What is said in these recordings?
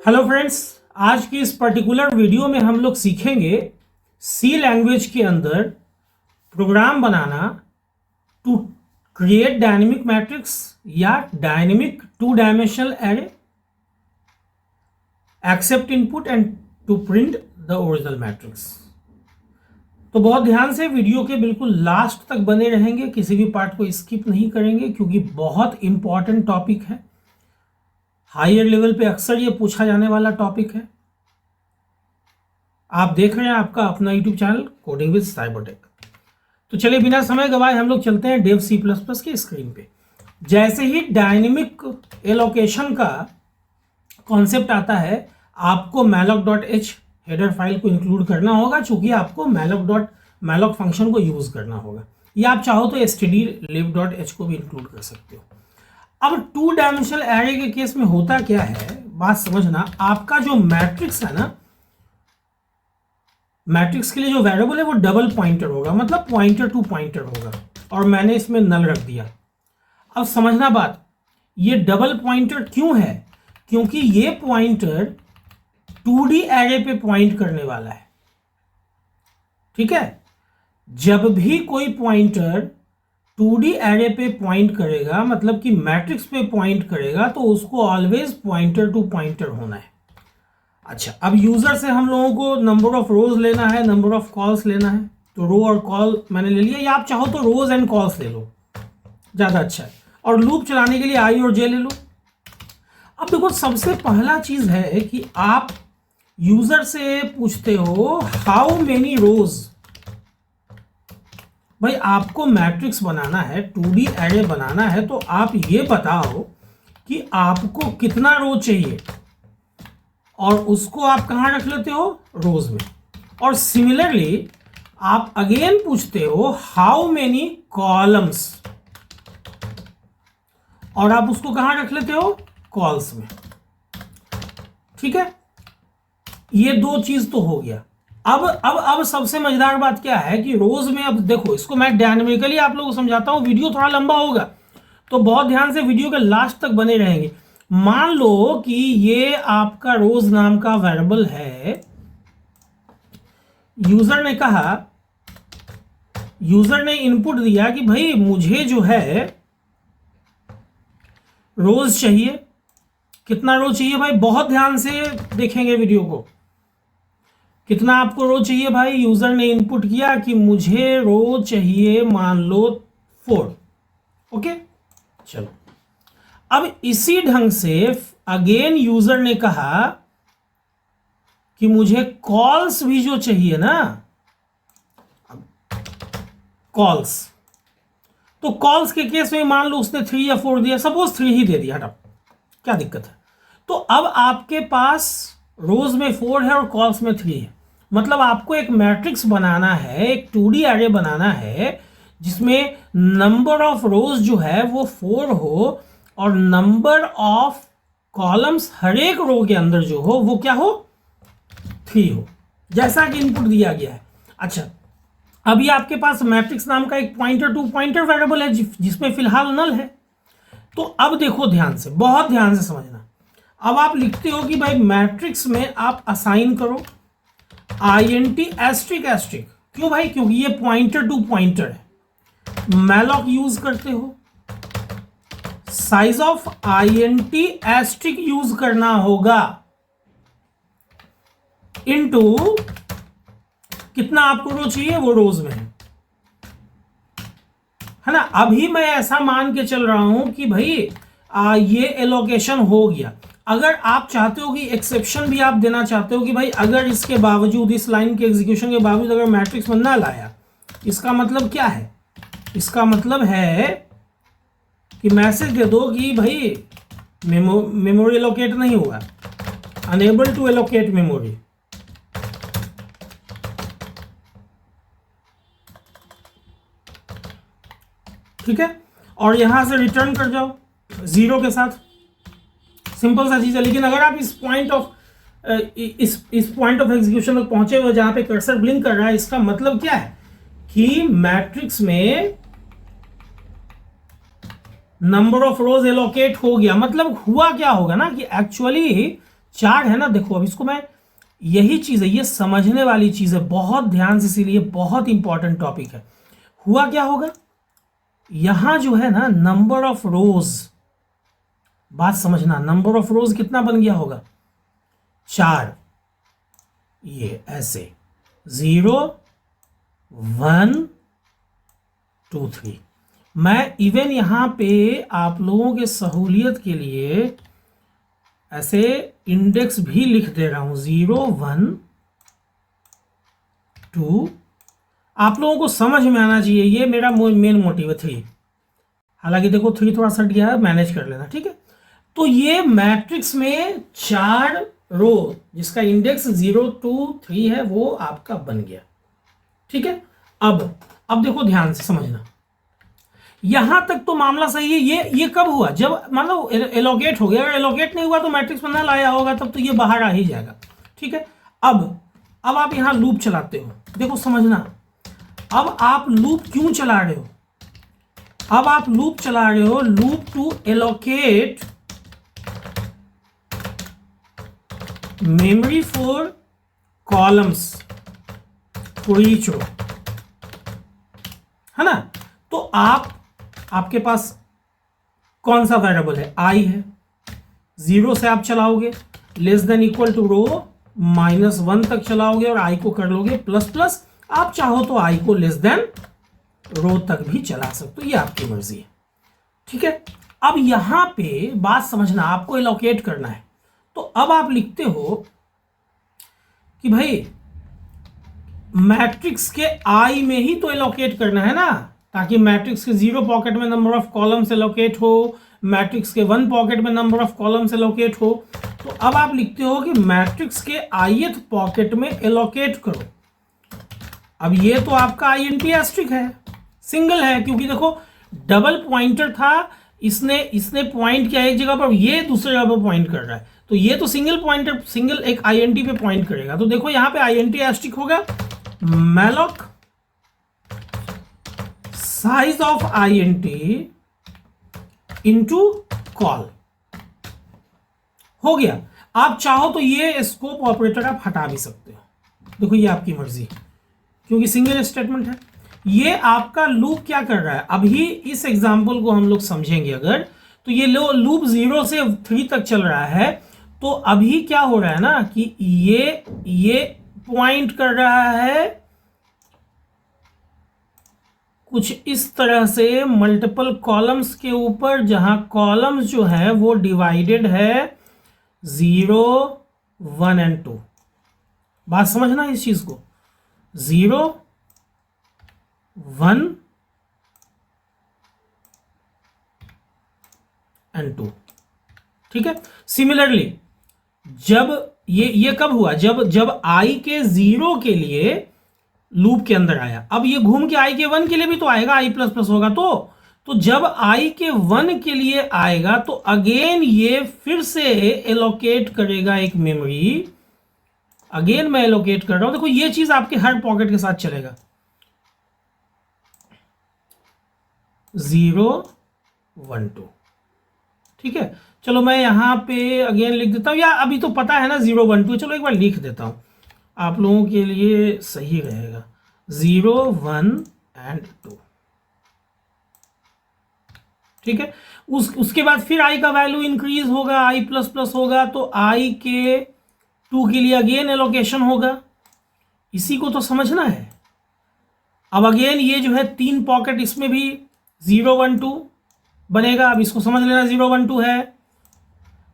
Hello friends, आज की इस पर्टिकुलर वीडियो में हम लोग सीखेंगे सी लैंग्वेज के अंदर प्रोग्राम बनाना टू क्रिएट डायनेमिक मैट्रिक्स या dynamic two dimensional array, accept input and to print the original matrix. तो बहुत ध्यान से वीडियो के बिल्कुल लास्ट तक बने रहेंगे, किसी भी पार्ट को स्किप नहीं करेंगे क्योंकि बहुत इंपॉर्टेंट टॉपिक है। हायर लेवल पे अक्सर ये पूछा जाने वाला टॉपिक है। आप देख रहे हैं आपका अपना YouTube channel coding with Cybertech. तो चलिए बिना समय गवाए हम लोग चलते हैं डेव सी प्लस प्लस की स्क्रीन पे। जैसे ही डायनेमिक एलोकेशन का कॉन्सेप्ट आता है, आपको malloc.h हेडर फाइल को इंक्लूड करना होगा, चूंकि आपको malloc फंक्शन को यूज करना होगा, या आप चाहो तो stdlib.h को भी इंक्लूड कर सकते हो। अब टू डायमेंशनल एरे के केस में होता क्या है, बात समझना। आपका जो मैट्रिक्स है ना, मैट्रिक्स के लिए जो वेरिएबल है वो डबल पॉइंटर होगा, मतलब पॉइंटर टू पॉइंटर होगा, और मैंने इसमें नल रख दिया। अब समझना बात, ये डबल पॉइंटर क्यों है? क्योंकि ये पॉइंटर 2D एरे पे पॉइंट करने वाला है। ठीक है, जब भी कोई पॉइंटर 2D एरे पे पॉइंट करेगा, मतलब कि मैट्रिक्स पे पॉइंट करेगा, तो उसको ऑलवेज पॉइंटर टू पॉइंटर होना है। अच्छा, अब यूजर से हम लोगों को नंबर ऑफ रोज लेना है, नंबर ऑफ कॉल्स लेना है, तो रो और कॉल मैंने ले लिया, या आप चाहो तो रोज एंड कॉल्स ले लो, ज्यादा अच्छा है। और लूप चलाने के लिए आई और जे ले लो। अब देखो, सबसे पहला चीज है कि आप यूजर से पूछते हो हाउ मेनी रोज। भाई, आपको मैट्रिक्स बनाना है, 2D एरे बनाना है, तो आप ये बताओ कि आपको कितना रो चाहिए, और उसको आप कहां रख लेते हो? रोज में। और सिमिलरली आप अगेन पूछते हो हाउ मेनी कॉलम्स, और आप उसको कहां रख लेते हो? कॉल्स में। ठीक है, ये दो चीज तो हो गया। अब सबसे मजेदार बात क्या है कि रोज में, अब देखो, इसको मैं डायनेमिकली आप लोगों को समझाता हूं, वीडियो थोड़ा लंबा होगा, तो बहुत ध्यान से वीडियो के लास्ट तक बने रहेंगे। मान लो कि ये आपका रोज नाम का वेरिएबल है। यूजर ने इनपुट दिया कि भाई मुझे जो है रोज चाहिए। कितना रोज चाहिए भाई? बहुत ध्यान से देखेंगे वीडियो को। कितना आपको रो चाहिए भाई? यूजर ने इनपुट किया कि मुझे रो चाहिए, मान लो 4। ओके, चलो। अब इसी ढंग से अगेन यूजर ने कहा कि मुझे कॉल्स भी जो चाहिए ना, कॉल्स, तो कॉल्स के केस में मान लो उसने 3 या 4 दिया, सपोज 3 ही दे दिया, हटा, क्या दिक्कत है? तो अब आपके पास रोज में 4 है और कॉल्स में 3 है। मतलब आपको एक मैट्रिक्स बनाना है, एक 2D एरे बनाना है, जिसमें नंबर ऑफ रोज जो है वो 4 हो, और नंबर ऑफ कॉलम्स हर एक रो के अंदर जो हो वो क्या हो? 3 हो, जैसा कि इनपुट दिया गया है। अच्छा, अभी आपके पास मैट्रिक्स नाम का एक पॉइंटर टू पॉइंटर वेरिएबल है जिसमें फिलहाल नल है। तो अब देखो ध्यान से, बहुत ध्यान से समझना। अब आप लिखते हो कि भाई मैट्रिक्स में आप असाइन करो int एस्ट्रिक एस्ट्रिक। क्यों भाई? क्योंकि ये पॉइंटर टू पॉइंटर है। मैलॉक यूज करते हो, size of int asterisk use करना होगा, इनटू कितना आपको रो चाहिए, वो रोज में है ना। अभी मैं ऐसा मान के चल रहा हूं कि भाई ये एलोकेशन हो गया। अगर आप चाहते हो कि एक्सेप्शन भी आप देना चाहते हो कि भाई अगर इसके बावजूद, इस लाइन के एग्जीक्यूशन के बावजूद अगर मैट्रिक्स में ना लाया, इसका मतलब क्या है? इसका मतलब है कि मैसेज दे दो कि भाई मेमोरी एलोकेट नहीं हुआ, अनेबल टू एलोकेट मेमोरी। ठीक है, और यहां से रिटर्न कर जाओ 0 के साथ। सिंपल सा चीज है। लेकिन अगर आप इस पॉइंट ऑफ एग्जीक्यूशन तक पहुंचे हुए जहां पे कर्सर ब्लिंक कर रहा है, इसका मतलब क्या है कि मैट्रिक्स में नंबर ऑफ रोज एलोकेट हो गया। मतलब हुआ क्या होगा ना कि एक्चुअली 4 है ना, देखो अब इसको मैं, यही चीज है, ये समझने वाली चीज है बहुत ध्यान से, इसीलिए बहुत इंपॉर्टेंट टॉपिक है। हुआ क्या होगा, यहां जो है ना नंबर ऑफ रोज, बात समझना, नंबर ऑफ रोज कितना बन गया होगा 4, ये ऐसे 0 1 2 3। मैं इवन यहां पे आप लोगों के सहूलियत के लिए ऐसे इंडेक्स भी लिख दे रहा हूं, 0 1 2। आप लोगों को समझ में आना चाहिए, ये मेरा मेन मोटिव है 3। हालांकि देखो 3 थोड़ा सट गया है, मैनेज कर लेना, ठीक है। तो ये मैट्रिक्स में 4 रो जिसका इंडेक्स 0 2 3 है वो आपका बन गया, ठीक है। अब देखो ध्यान से समझना, यहां तक तो मामला सही है। ये कब हुआ, जब मान लो एलोकेट हो गया। अगर एलोकेट नहीं हुआ तो मैट्रिक्स में ना लाया होगा, तब तो ये बाहर आ ही जाएगा, ठीक है। अब आप यहां लूप चलाते हो, देखो समझना, अब आप लूप क्यों चला रहे हो, अब आप लूप चला रहे हो loop to allocate memory for columns for each row, है ना। तो आपके पास कौन सा वेरिएबल है, आई है। 0 से आप चलाओगे, लेस देन इक्वल टू रो -1 तक चलाओगे और आई को कर लोगे प्लस प्लस। आप चाहो तो आई को लेस देन रो तक भी चला सकते हो, ये आपकी मर्जी है, ठीक है। अब यहां पे बात समझना, आपको एलोकेट करना है, तो अब आप लिखते हो कि भाई मैट्रिक्स के आई में ही तो एलोकेट करना है ना, ताकि मैट्रिक्स के 0 पॉकेट में नंबर ऑफ कॉलम्स एलोकेट हो, मैट्रिक्स के 1 पॉकेट में नंबर ऑफ कॉलम्स एलोकेट हो। तो अब आप लिखते हो कि मैट्रिक्स के ith पॉकेट में एलोकेट करो। अब ये तो आपका INT एस्ट्रिक है, सिंगल है, क्योंकि देखो डबल पॉइंटर था, इसने पॉइंट किया एक जगह पर, ये दूसरी जगह पर पॉइंट कर रहा है, तो ये तो सिंगल पॉइंटर, सिंगल एक INT पे पॉइंट करेगा। तो देखो यहां पे INT एस्ट्रिक होगा malloc size of INT into call, हो गया। आप चाहो तो ये स्कोप ऑपरेटर आप हटा भी सकते हो, देखो ये आपकी मर्जी, क्योंकि सिंगल स्टेटमेंट है। ये आपका लूप क्या कर रहा है, अभी इस एग्जांपल को हम लोग समझेंगे अगर, तो ये लूप 0 से 3 तक चल रहा है। तो अभी क्या हो रहा है ना कि ये पॉइंट कर रहा है कुछ इस तरह से मल्टीपल कॉलम्स के ऊपर, जहां कॉलम्स जो है वो डिवाइडेड है 0 1 एंड 2। बात समझना इस चीज को, 0 1 एंड 2, ठीक है। सिमिलरली जब ये कब हुआ, जब आई के 0 के लिए लूप के अंदर आया, अब ये घूम के आई के 1 के लिए भी तो आएगा, आई प्लस प्लस होगा। तो जब आई के 1 के लिए आएगा तो अगेन ये फिर से एलोकेट करेगा एक मेमोरी, अगेन मैं एलोकेट कर रहा हूं। देखो ये चीज आपके हर पॉकेट के साथ चलेगा, 0 1 2, ठीक है। चलो मैं यहां पे अगेन लिख देता हूं, या अभी तो पता है ना 0 1 2, चलो एक बार लिख देता हूं आप लोगों के लिए सही रहेगा, 0 1 एंड 2, ठीक है। उसके बाद फिर आई का वैल्यू इंक्रीज होगा, आई प्लस प्लस होगा, तो आई के 2 के लिए अगेन एलोकेशन होगा। इसी को तो समझना है। अब अगेन ये जो है 3 पॉकेट, इसमें भी 0 1 2 बनेगा। अब इसको समझ लेना 0 1 2 है,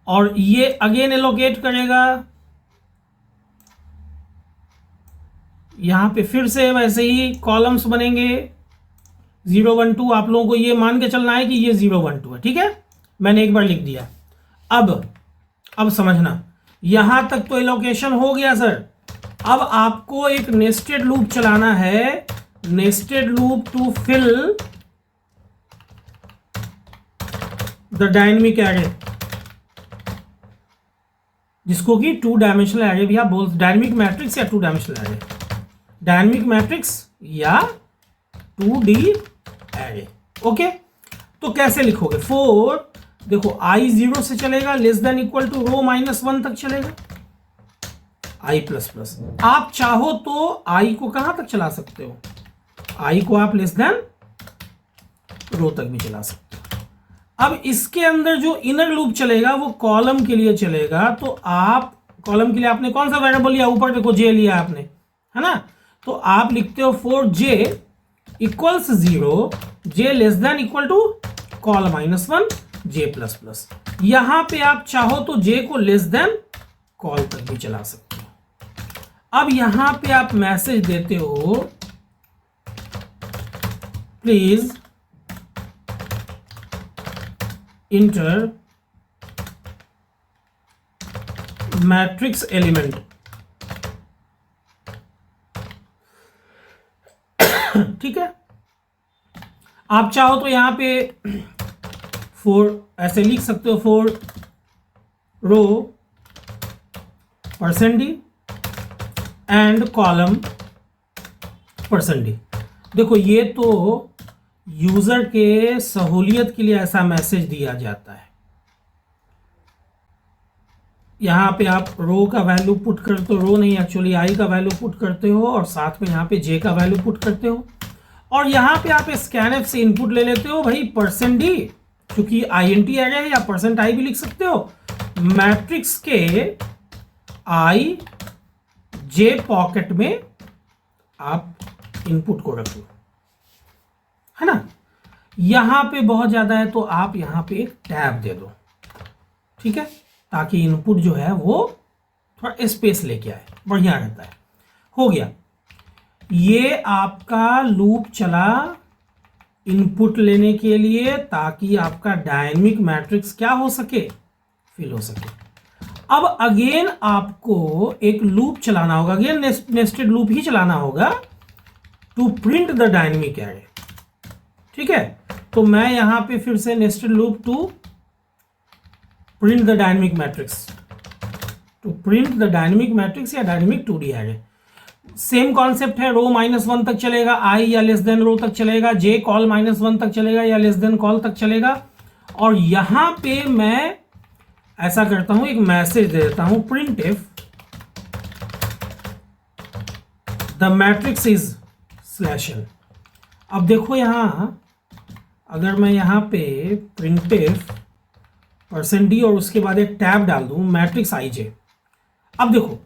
और ये अगेन एलोकेट करेगा, यहां पे फिर से वैसे ही कॉलम्स बनेंगे 0 1 2। आप लोगों को ये मान के चलना है कि ये 0 1 2 है, ठीक है। मैंने एक बार लिख दिया। अब समझना, यहां तक तो एलोकेशन हो गया सर। अब आपको एक नेस्टेड लूप चलाना है, nested loop to fill the dynamic array, जिसको कि 2 डायमेंशनल एरे भी आप बोल, डायनेमिक मैट्रिक्स या 2 डायमेंशनल एरे, डायनेमिक मैट्रिक्स या 2D एरे, ओके। तो कैसे लिखोगे, फॉर देखो आई 0 से चलेगा, लेस देन इक्वल टू रो -1 तक चलेगा, आई प्लस प्लस। आप चाहो तो आई को कहां तक चला सकते हो, आई को आप लेस देन रो तक भी चला सकते हो। अब इसके अंदर जो इनर लूप चलेगा वो कॉलम के लिए चलेगा, तो आप कॉलम के लिए आपने कौन सा वेरिएबल लिया, ऊपर देखो जे लिया आपने, है ना, तो आप लिखते हो for j equals 0, j less than equal to col -1 j plus plus. यहां पे आप चाहो तो जे को लेस देन कॉल तक भी चला सकते हो। अब यहां पे आप मैसेज देते हो प्लीज इंटर मैट्रिक्स एलिमेंट, ठीक है। आप चाहो तो यहां पे ऐसे लिख सकते हो, for row %d and column %d। देखो ये तो यूजर के सहूलियत के लिए ऐसा मैसेज दिया जाता है। यहां पे आप रो का वैल्यू पुट करते हो, रो नहीं एक्चुअली आई का वैल्यू पुट करते हो, और साथ में यहां पे जे का वैल्यू पुट करते हो, और यहां पे आप स्कैनफ से इनपुट ले लेते हो भाई %d, क्योंकि INT एरे है, या %i भी लिख सकते हो, मैट्रिक्स के आई जे पॉकेट में आप इनपुट को रखो, है ना। यहां पे बहुत ज्यादा है तो आप यहां पे एक टैब दे दो, ठीक है, ताकि इनपुट जो है वो थोड़ा स्पेस लेके आए, बढ़िया रहता है। हो गया, ये आपका लूप चला इनपुट लेने के लिए, ताकि आपका डायनेमिक मैट्रिक्स क्या हो सके, फिल हो सके। अब अगेन आपको एक लूप चलाना होगा, अगेन नेस्टेड लूप ही चलाना होगा to print the dynamic array, ठीक है। तो मैं यहां पे फिर से nested loop to print the dynamic matrix, to print the dynamic matrix या dynamic 2D array. Same concept है, रो -1 तक चलेगा, आई या लेस देन रो तक चलेगा, जे कॉल -1 तक चलेगा या लेस देन कॉल तक चलेगा। और यहां पे मैं ऐसा करता हूं, एक मैसेज दे देता हूं, print if the matrix is /n। अब देखो यहां, अगर मैं यहां पे प्रिंट इफ %d और उसके बाद एक टैब डाल दूं मैट्रिक्स ij। अब देखो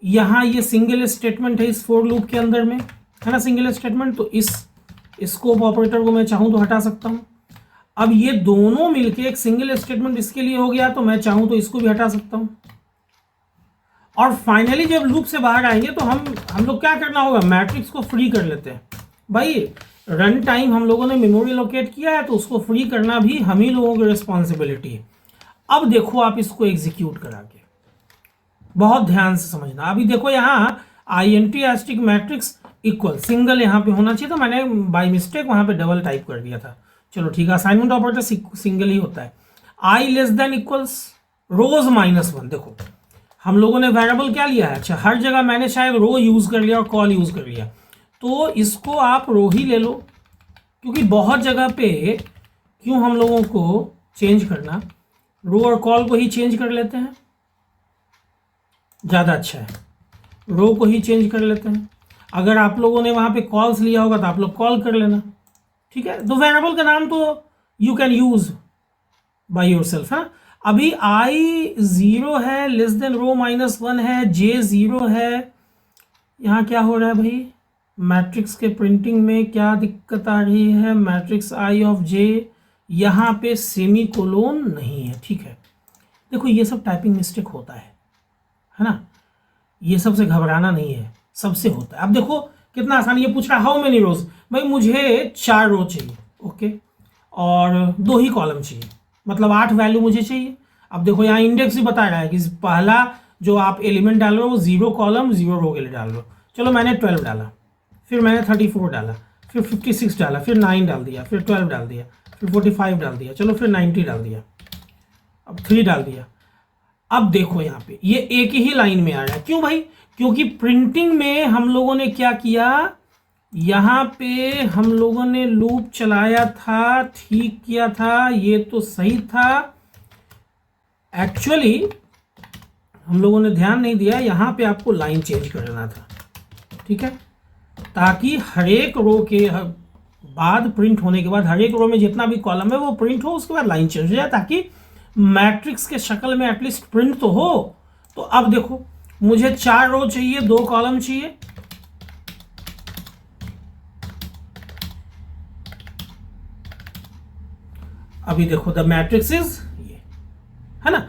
यहां ये सिंगल स्टेटमेंट है इस फॉर लूप के अंदर में, है ना, सिंगल स्टेटमेंट, तो इस स्कोप ऑपरेटर को मैं चाहूं तो हटा सकता हूं। अब ये दोनों मिलके एक सिंगल स्टेटमेंट इसके लिए हो गया, तो मैं चाहूं तो इसको भी हटा सकता हूं। और फाइनली जब लूप से बाहर आएंगे तो हम लोग क्या करना होगा, मैट्रिक्स को फ्री कर लेते हैं। भाई रन टाइम हम लोगों ने मेमोरी लोकेट किया है, तो उसको फ्री करना भी हम ही लोगों की रिस्पॉन्सिबिलिटी है। अब देखो आप इसको एग्जीक्यूट करा के, बहुत ध्यान से समझना। अभी देखो यहाँ INT asterisk matrix equal single यहाँ पे होना चाहिए, तो मैंने बाय मिस्टेक वहां पे डबल टाइप कर दिया था। चलो ठीक है, असाइनमेंट ऑपरेटर सिंगल ही होता है। आई लेस देन इक्वल्स रोज -1। देखो हम लोगों ने वेरिएबल क्या लिया है, अच्छा हर जगह मैंने शायद रो यूज कर लिया और कॉल यूज कर लिया, तो इसको आप रो ही ले लो, क्योंकि बहुत जगह पे क्यों हम लोगों को चेंज करना, रो और कॉल को ही चेंज कर लेते हैं, ज़्यादा अच्छा है, रो को ही चेंज कर लेते हैं। अगर आप लोगों ने वहाँ पे कॉल्स लिया होगा तो आप लोग कॉल कर लेना, ठीक है। तो वेरिएबल का नाम तो you can use by yourself, है ना। अभी आई 0 है, लेस देन रो -1 है, जे 0 है। यहाँ क्या हो रहा है भाई, मैट्रिक्स के प्रिंटिंग में क्या दिक्कत आ रही है, मैट्रिक्स आई ऑफ जे, यहाँ पे सेमी कोलोन नहीं है, ठीक है। देखो ये सब टाइपिंग मिस्टेक होता है ना, ये सबसे घबराना नहीं है, सबसे होता है। अब देखो कितना आसान, ये पूछ रहा है हाउ मेनी रोज, भाई मुझे 4 रो चाहिए, ओके, और 2 ही कॉलम चाहिए, मतलब 8 वैल्यू मुझे चाहिए। अब देखो यहाँ इंडेक्स भी बता रहा है कि पहला जो आप एलिमेंट डाल रहे हो वो 0 कॉलम 0 रो के लिए डाल रहे हो। चलो मैंने 12 डाला, फिर मैंने 34 डाला, फिर 56 डाला, फिर 9 डाल दिया, फिर 12 डाल दिया, फिर 45 डाल दिया, चलो फिर 90 डाल दिया, अब 3 डाल दिया। अब देखो यहाँ पे ये एक ही लाइन में आ रहा है, क्यों भाई, क्योंकि प्रिंटिंग में हम लोगों ने क्या किया, यहाँ पे हम लोगों ने लूप चलाया था, ठीक किया था, ये तो सही था। एक्चुअली हम लोगों ने ध्यान नहीं दिया, यहाँ पे आपको लाइन चेंज करना था, ठीक है, ताकि हर एक रो के बाद प्रिंट होने के बाद हर एक रो में जितना भी कॉलम है वो प्रिंट हो, उसके बाद लाइन चेंज हो जाए, ताकि मैट्रिक्स के शक्ल में एटलीस्ट प्रिंट तो हो। तो अब देखो, मुझे 4 रो चाहिए, 2 कॉलम चाहिए। अभी देखो द मैट्रिक्स इज ये, है ना,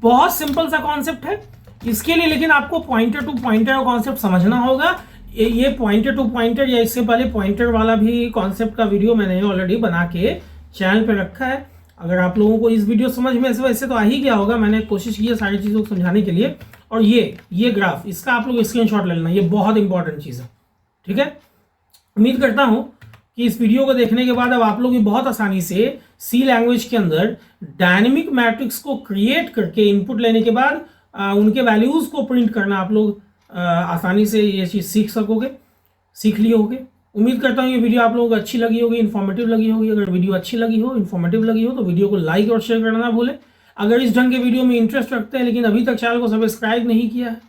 बहुत सिंपल सा कॉन्सेप्ट है इसके लिए, लेकिन आपको पॉइंटर टू पॉइंटर कॉन्सेप्ट समझना होगा। ये पॉइंटर टू पॉइंटर या इससे पहले पॉइंटर वाला भी कॉन्सेप्ट का वीडियो मैंने ऑलरेडी बना के चैनल पे रखा है। अगर आप लोगों को इस वीडियो समझ में वैसे तो आ ही गया होगा, मैंने कोशिश की है सारी चीज़ों को समझाने के लिए। और ये ग्राफ, इसका आप लोग स्क्रीनशॉट ले लेना, ये बहुत इंपॉर्टेंट चीज़ है, ठीक है। उम्मीद करता हूँ कि इस वीडियो को देखने के बाद अब आप लोग भी बहुत आसानी से सी लैंग्वेज के अंदर डायनेमिक मैट्रिक्स को क्रिएट करके इनपुट लेने के बाद उनके वैल्यूज़ को प्रिंट करना आप लोग आसानी से ये चीज़ सीख लिए होगे। उम्मीद करता हूँ ये वीडियो आप लोगों को अच्छी लगी होगी, इन्फॉर्मेटिव लगी होगी। अगर वीडियो अच्छी लगी हो, इन्फॉर्मेटिव लगी हो, तो वीडियो को लाइक और शेयर करना ना भूलें। अगर इस ढंग के वीडियो में इंटरेस्ट रखते हैं लेकिन अभी तक चैनल को सब्सक्राइब नहीं किया है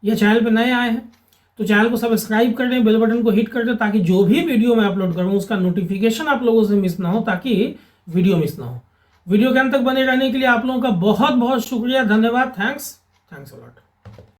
या चैनल पर नए आए हैं, तो चैनल को सब्सक्राइब कर दें, बेल बटन को हिट कर दें, ताकि जो भी वीडियो मैं अपलोड करूँ उसका नोटिफिकेशन आप लोगों से मिस ना हो, ताकि वीडियो मिस ना हो। वीडियो के अंत तक बने रहने के लिए आप लोगों का बहुत बहुत शुक्रिया, धन्यवाद, थैंक्स अ लॉट।